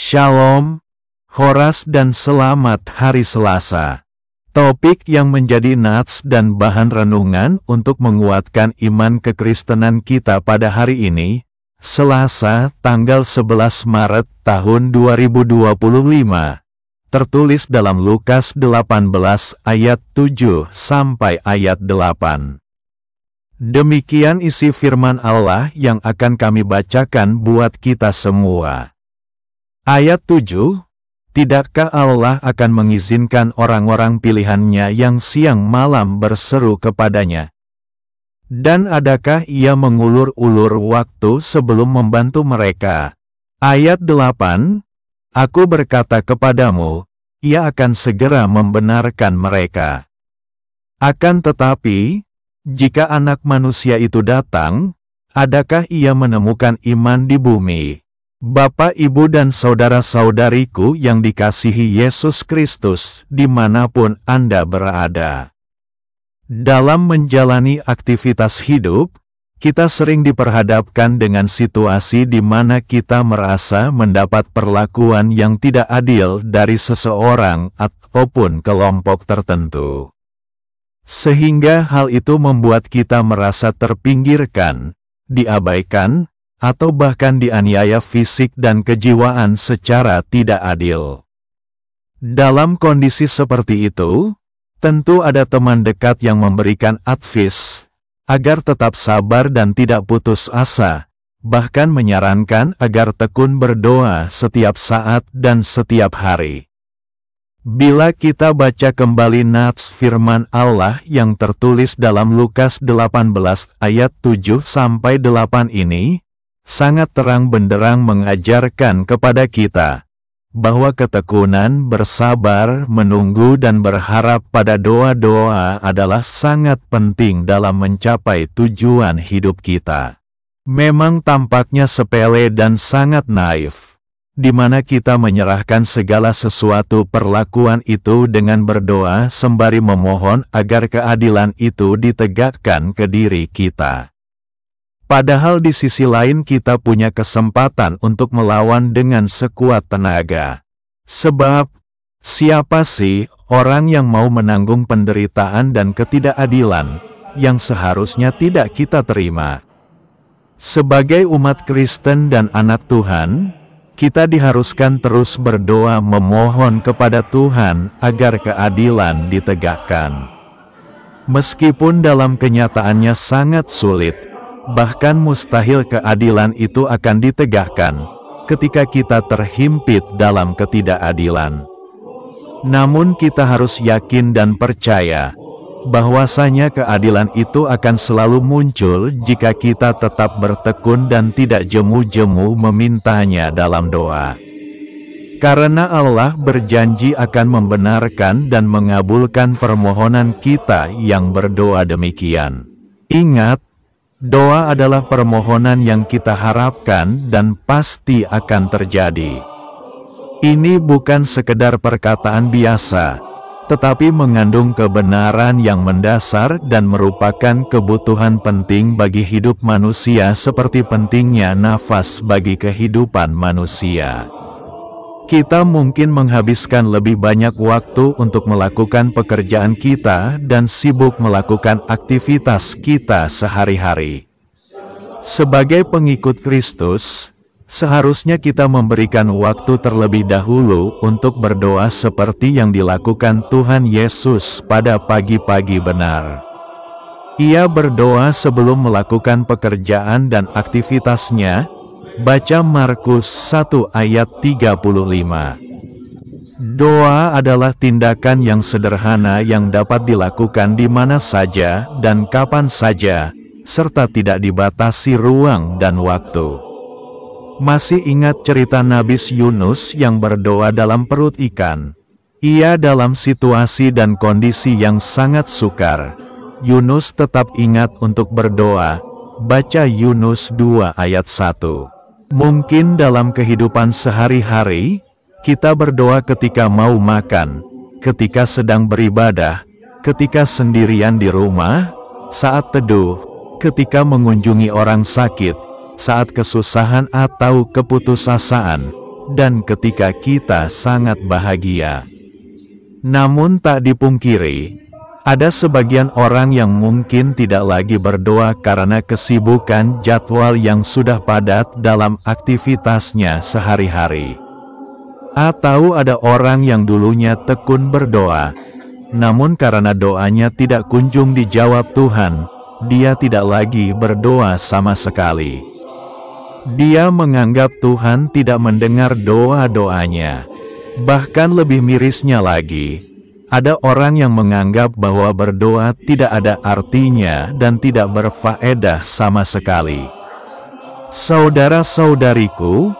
Shalom, Horas dan selamat hari Selasa. Topik yang menjadi nats dan bahan renungan untuk menguatkan iman kekristenan kita pada hari ini, Selasa, tanggal 11 Maret tahun 2025. Tertulis dalam Lukas 18 ayat 7 sampai ayat 8. Demikian isi firman Allah yang akan kami bacakan buat kita semua. Ayat 7, tidakkah Allah akan mengizinkan orang-orang pilihannya yang siang malam berseru kepadanya? Dan adakah ia mengulur-ulur waktu sebelum membantu mereka? Ayat 8, aku berkata kepadamu, ia akan segera membenarkan mereka. Akan tetapi, jika anak manusia itu datang, adakah ia menemukan iman di bumi? Bapak, Ibu, dan saudara-saudariku yang dikasihi Yesus Kristus, dimanapun Anda berada. Dalam menjalani aktivitas hidup, kita sering diperhadapkan dengan situasi di mana kita merasa mendapat perlakuan yang tidak adil dari seseorang ataupun kelompok tertentu. Sehingga hal itu membuat kita merasa terpinggirkan, diabaikan, atau bahkan dianiaya fisik dan kejiwaan secara tidak adil. Dalam kondisi seperti itu, tentu ada teman dekat yang memberikan advice, agar tetap sabar dan tidak putus asa, bahkan menyarankan agar tekun berdoa setiap saat dan setiap hari. Bila kita baca kembali nats firman Allah yang tertulis dalam Lukas 18 ayat 7 sampai 8 ini, sangat terang benderang mengajarkan kepada kita bahwa ketekunan, bersabar, menunggu dan berharap pada doa-doa adalah sangat penting dalam mencapai tujuan hidup kita. Memang tampaknya sepele dan sangat naif, di mana kita menyerahkan segala sesuatu perlakuan itu dengan berdoa sembari memohon agar keadilan itu ditegakkan ke diri kita. Padahal di sisi lain kita punya kesempatan untuk melawan dengan sekuat tenaga. Sebab, siapa sih orang yang mau menanggung penderitaan dan ketidakadilan yang seharusnya tidak kita terima? Sebagai umat Kristen dan anak Tuhan, kita diharuskan terus berdoa memohon kepada Tuhan agar keadilan ditegakkan. Meskipun dalam kenyataannya sangat sulit, bahkan mustahil keadilan itu akan ditegakkan ketika kita terhimpit dalam ketidakadilan. Namun kita harus yakin dan percaya bahwasanya keadilan itu akan selalu muncul jika kita tetap bertekun dan tidak jemu-jemu memintanya dalam doa. Karena Allah berjanji akan membenarkan dan mengabulkan permohonan kita yang berdoa demikian. Ingat, doa adalah permohonan yang kita harapkan dan pasti akan terjadi. Ini bukan sekedar perkataan biasa, tetapi mengandung kebenaran yang mendasar dan merupakan kebutuhan penting bagi hidup manusia seperti pentingnya nafas bagi kehidupan manusia. Kita mungkin menghabiskan lebih banyak waktu untuk melakukan pekerjaan kita dan sibuk melakukan aktivitas kita sehari-hari. Sebagai pengikut Kristus, seharusnya kita memberikan waktu terlebih dahulu untuk berdoa seperti yang dilakukan Tuhan Yesus pada pagi-pagi benar. Ia berdoa sebelum melakukan pekerjaan dan aktivitasnya. Baca Markus 1 ayat 35. Doa adalah tindakan yang sederhana yang dapat dilakukan di mana saja dan kapan saja, serta tidak dibatasi ruang dan waktu. Masih ingat cerita Nabi Yunus yang berdoa dalam perut ikan? Ia dalam situasi dan kondisi yang sangat sukar. Yunus tetap ingat untuk berdoa. Baca Yunus 2 ayat 1. Mungkin dalam kehidupan sehari-hari, kita berdoa ketika mau makan, ketika sedang beribadah, ketika sendirian di rumah, saat teduh, ketika mengunjungi orang sakit, saat kesusahan atau keputusasaan, dan ketika kita sangat bahagia. Namun tak dipungkiri, ada sebagian orang yang mungkin tidak lagi berdoa karena kesibukan jadwal yang sudah padat dalam aktivitasnya sehari-hari. Atau ada orang yang dulunya tekun berdoa, namun karena doanya tidak kunjung dijawab Tuhan, dia tidak lagi berdoa sama sekali. Dia menganggap Tuhan tidak mendengar doa-doanya. Bahkan lebih mirisnya lagi, ada orang yang menganggap bahwa berdoa tidak ada artinya dan tidak berfaedah sama sekali. Saudara-saudariku,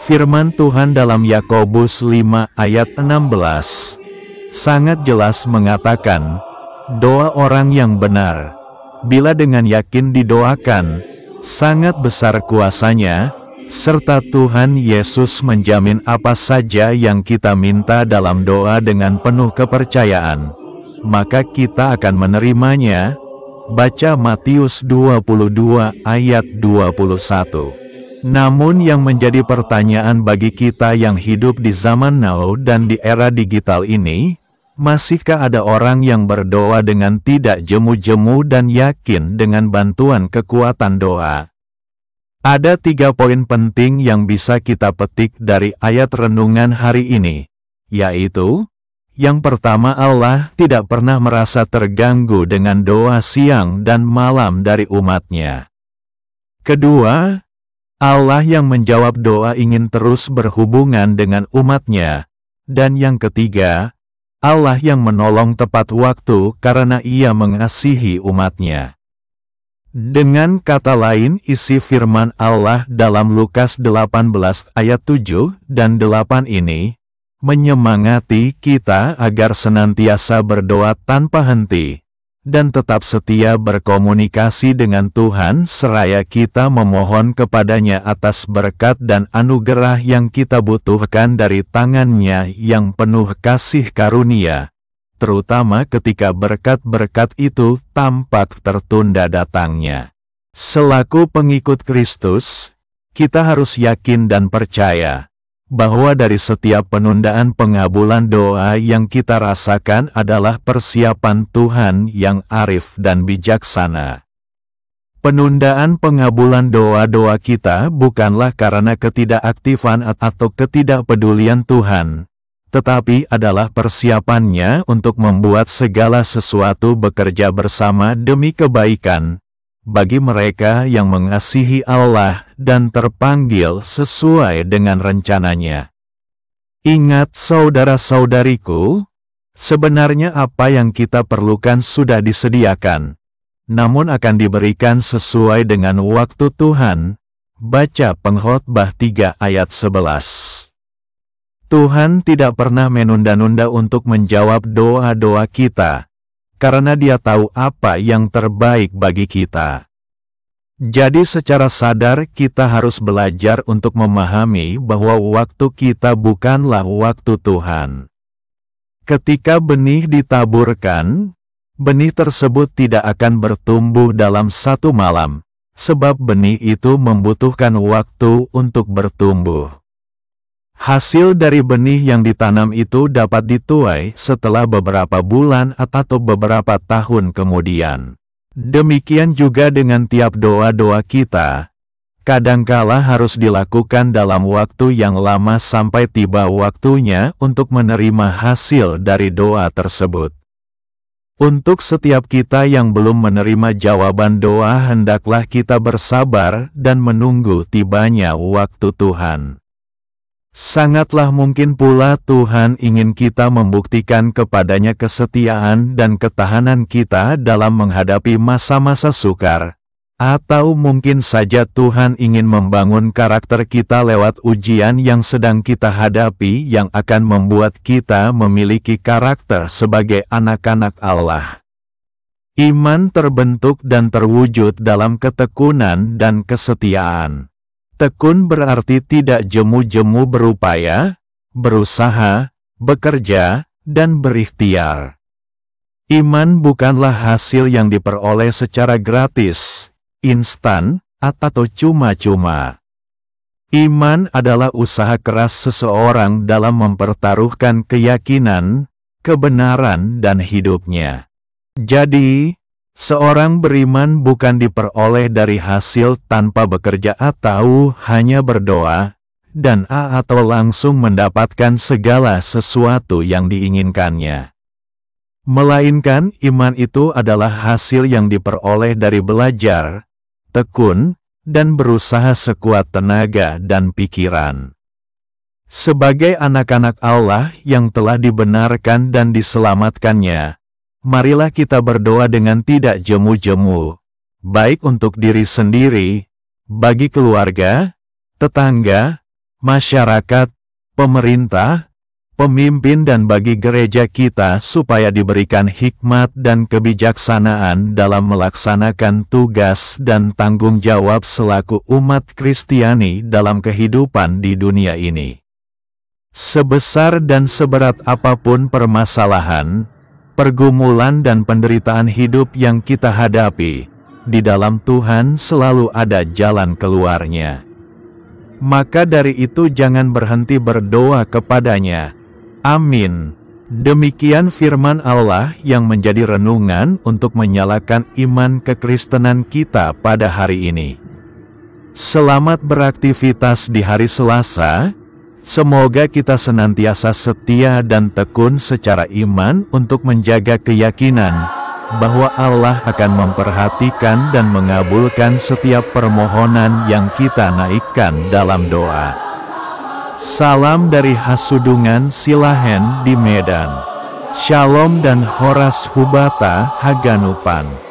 firman Tuhan dalam Yakobus 5 ayat 16 sangat jelas mengatakan, doa orang yang benar, bila dengan yakin didoakan, sangat besar kuasanya, serta Tuhan Yesus menjamin apa saja yang kita minta dalam doa dengan penuh kepercayaan, maka kita akan menerimanya. Baca Matius 22 ayat 21. Namun yang menjadi pertanyaan bagi kita yang hidup di zaman now dan di era digital ini, masihkah ada orang yang berdoa dengan tidak jemu-jemu dan yakin dengan bantuan kekuatan doa? Ada 3 poin penting yang bisa kita petik dari ayat renungan hari ini, yaitu, yang pertama, Allah tidak pernah merasa terganggu dengan doa siang dan malam dari umatnya. Kedua, Allah yang menjawab doa ingin terus berhubungan dengan umatnya. Dan yang ketiga, Allah yang menolong tepat waktu karena Ia mengasihi umatnya. Dengan kata lain, isi firman Allah dalam Lukas 18 ayat 7 dan 8 ini menyemangati kita agar senantiasa berdoa tanpa henti dan tetap setia berkomunikasi dengan Tuhan seraya kita memohon kepadanya atas berkat dan anugerah yang kita butuhkan dari tangan-Nya yang penuh kasih karunia, terutama ketika berkat-berkat itu tampak tertunda datangnya. Selaku pengikut Kristus, kita harus yakin dan percaya bahwa dari setiap penundaan pengabulan doa yang kita rasakan adalah persiapan Tuhan yang arif dan bijaksana. Penundaan pengabulan doa-doa kita bukanlah karena ketidakaktifan atau ketidakpedulian Tuhan, tetapi adalah persiapannya untuk membuat segala sesuatu bekerja bersama demi kebaikan bagi mereka yang mengasihi Allah dan terpanggil sesuai dengan rencananya. Ingat saudara-saudariku, sebenarnya apa yang kita perlukan sudah disediakan, namun akan diberikan sesuai dengan waktu Tuhan. Baca Pengkhotbah 3 ayat 11. Tuhan tidak pernah menunda-nunda untuk menjawab doa-doa kita, karena Dia tahu apa yang terbaik bagi kita. Jadi secara sadar kita harus belajar untuk memahami bahwa waktu kita bukanlah waktu Tuhan. Ketika benih ditaburkan, benih tersebut tidak akan bertumbuh dalam satu malam, sebab benih itu membutuhkan waktu untuk bertumbuh. Hasil dari benih yang ditanam itu dapat dituai setelah beberapa bulan atau beberapa tahun kemudian. Demikian juga dengan tiap doa-doa kita. Kadangkala harus dilakukan dalam waktu yang lama sampai tiba waktunya untuk menerima hasil dari doa tersebut. Untuk setiap kita yang belum menerima jawaban doa, hendaklah kita bersabar dan menunggu tibanya waktu Tuhan. Sangatlah mungkin pula Tuhan ingin kita membuktikan kepadanya kesetiaan dan ketahanan kita dalam menghadapi masa-masa sukar. Atau mungkin saja Tuhan ingin membangun karakter kita lewat ujian yang sedang kita hadapi yang akan membuat kita memiliki karakter sebagai anak-anak Allah. Iman terbentuk dan terwujud dalam ketekunan dan kesetiaan. Tekun berarti tidak jemu-jemu berupaya, berusaha, bekerja, dan berikhtiar. Iman bukanlah hasil yang diperoleh secara gratis, instan, atau cuma-cuma. Iman adalah usaha keras seseorang dalam mempertaruhkan keyakinan, kebenaran, dan hidupnya. Jadi, seorang beriman bukan diperoleh dari hasil tanpa bekerja atau hanya berdoa, dan atau langsung mendapatkan segala sesuatu yang diinginkannya. Melainkan iman itu adalah hasil yang diperoleh dari belajar, tekun, dan berusaha sekuat tenaga dan pikiran. Sebagai anak-anak Allah yang telah dibenarkan dan diselamatkannya, marilah kita berdoa dengan tidak jemu-jemu, baik untuk diri sendiri, bagi keluarga, tetangga, masyarakat, pemerintah, pemimpin dan bagi gereja kita supaya diberikan hikmat dan kebijaksanaan dalam melaksanakan tugas dan tanggung jawab selaku umat Kristiani dalam kehidupan di dunia ini. Sebesar dan seberat apapun permasalahan, pergumulan dan penderitaan hidup yang kita hadapi, di dalam Tuhan selalu ada jalan keluarnya. Maka dari itu jangan berhenti berdoa kepadanya. Amin. Demikian firman Allah yang menjadi renungan untuk menyalakan iman kekristenan kita pada hari ini. Selamat beraktivitas di hari Selasa. Semoga kita senantiasa setia dan tekun secara iman untuk menjaga keyakinan bahwa Allah akan memperhatikan dan mengabulkan setiap permohonan yang kita naikkan dalam doa. Salam dari Hasudungan Silahen di Medan. Shalom dan Horas Hubata Haganupan.